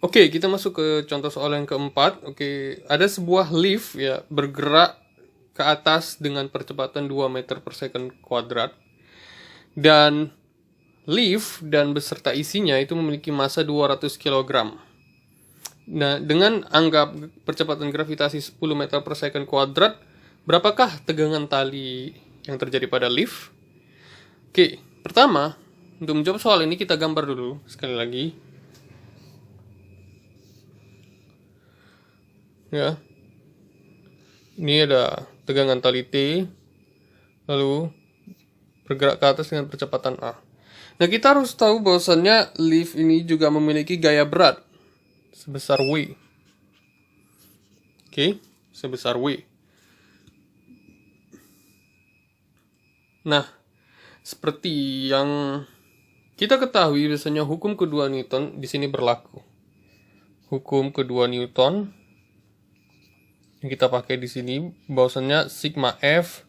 Oke, kita masuk ke contoh soal yang keempat. Oke, ada sebuah lift ya bergerak ke atas dengan percepatan 2 meter per second kuadrat. Dan lift dan beserta isinya itu memiliki massa 200 kg. Nah, dengan anggap percepatan gravitasi 10 meter per second kuadrat, berapakah tegangan tali yang terjadi pada lift? Oke, pertama, untuk menjawab soal ini kita gambar dulu sekali lagi. Ya. Ini ada tegangan tali T, lalu bergerak ke atas dengan percepatan A. Nah, kita harus tahu bahwasannya lift ini juga memiliki gaya berat sebesar W. Oke, sebesar W. Nah, seperti yang kita ketahui, biasanya hukum kedua Newton di sini berlaku. Hukum kedua Newton yang kita pakai di sini bahwasannya sigma F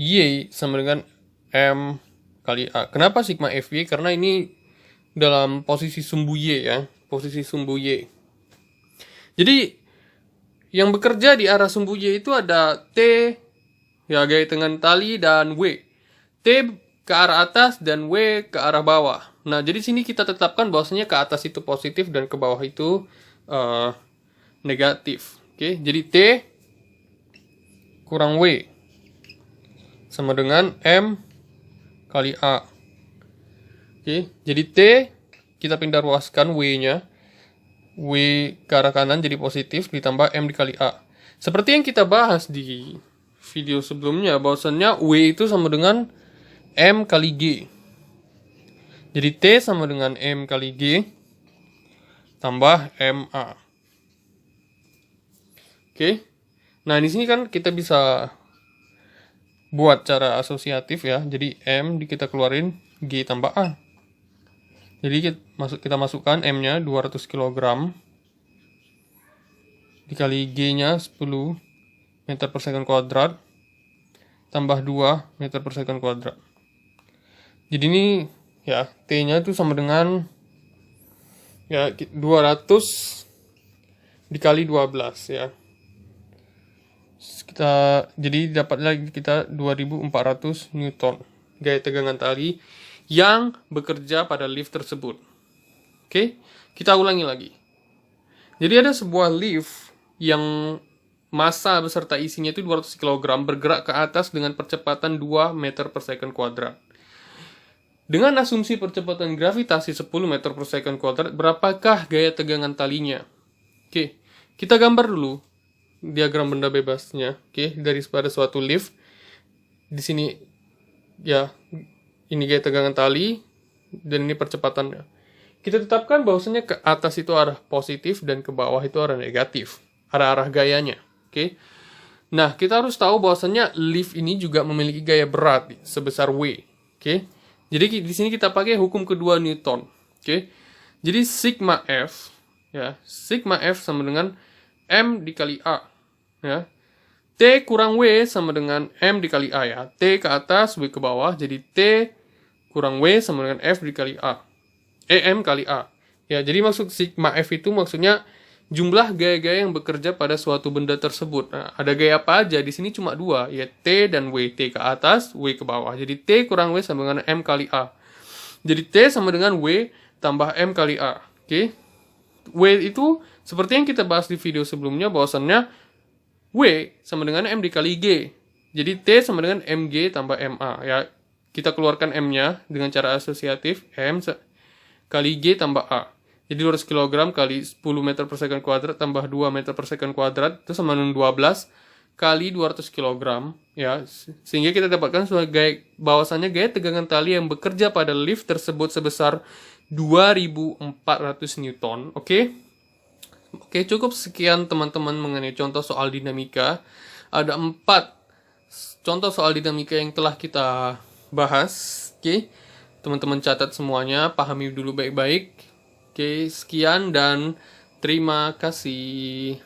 Y sama dengan M kali A. Kenapa sigma F Y? Karena ini dalam posisi sumbu Y ya, posisi sumbu Y. Jadi yang bekerja di arah sumbu Y itu ada T ya, gaya tegangan tali, dan W. T ke arah atas dan W ke arah bawah. Nah, jadi sini kita tetapkan bahwasanya ke atas itu positif dan ke bawah itu negatif. Oke, jadi T kurang W sama dengan M kali A. Oke, jadi T kita pindah ruaskan W-nya. W ke arah kanan jadi positif ditambah M dikali A. Seperti yang kita bahas di video sebelumnya, bahwasannya W itu sama dengan M kali G. Jadi T sama dengan M kali G tambah MA. Oke. Nah, di sini kan kita bisa buat cara asosiatif ya. Jadi M kita keluarin, G tambah A. Jadi kita masukkan M-nya 200 kg dikali G-nya 10 meter per second kuadrat tambah 2 meter per second kuadrat. Jadi ini ya T-nya itu sama dengan ya 200 dikali 12 ya. Jadi dapat lagi kita 2400 Newton gaya tegangan tali yang bekerja pada lift tersebut. Oke, kita ulangi lagi. Jadi ada sebuah lift yang massa beserta isinya itu 200 kg bergerak ke atas dengan percepatan 2 meter per second kuadrat. Dengan asumsi percepatan gravitasi 10 meter per second kuadrat, berapakah gaya tegangan talinya? Oke, kita gambar dulu diagram benda bebasnya. Oke, dari pada suatu lift. Di sini ya, ini gaya tegangan tali dan ini percepatannya. Kita tetapkan bahwasanya ke atas itu arah positif dan ke bawah itu arah negatif. Arah gayanya. Oke. Nah, kita harus tahu bahwasanya lift ini juga memiliki gaya berat sebesar W. Oke. Jadi di sini kita pakai hukum kedua Newton. Oke. Jadi sigma F ya, sigma F sama dengan M dikali A ya. T kurang W sama dengan M dikali A ya. T ke atas, W ke bawah. Jadi T kurang W sama dengan F dikali A. M kali A. Ya, jadi maksud sigma F itu maksudnya jumlah gaya-gaya yang bekerja pada suatu benda tersebut. Nah, ada gaya apa aja? Di sini cuma dua, ya T dan W. T ke atas, W ke bawah. Jadi T kurang W sama dengan M kali A. Jadi T sama dengan W tambah M kali A. Oke. W itu seperti yang kita bahas di video sebelumnya, bahwasannya W sama dengan M dikali G. Jadi T sama dengan MG tambah MA. Ya, kita keluarkan M-nya dengan cara asosiatif. M kali G tambah A. Jadi 200 kg kali 10 meter per second kuadrat tambah 2 meter per second kuadrat itu sama dengan 12 kali 200 kg. Ya, sehingga kita dapatkan sebagai bahwasannya gaya tegangan tali yang bekerja pada lift tersebut sebesar 2400 Newton. Oke. Oke, cukup sekian teman-teman mengenai contoh soal dinamika. Ada 4 contoh soal dinamika yang telah kita bahas. Oke, teman-teman catat semuanya, pahami dulu baik-baik. Oke, sekian dan terima kasih.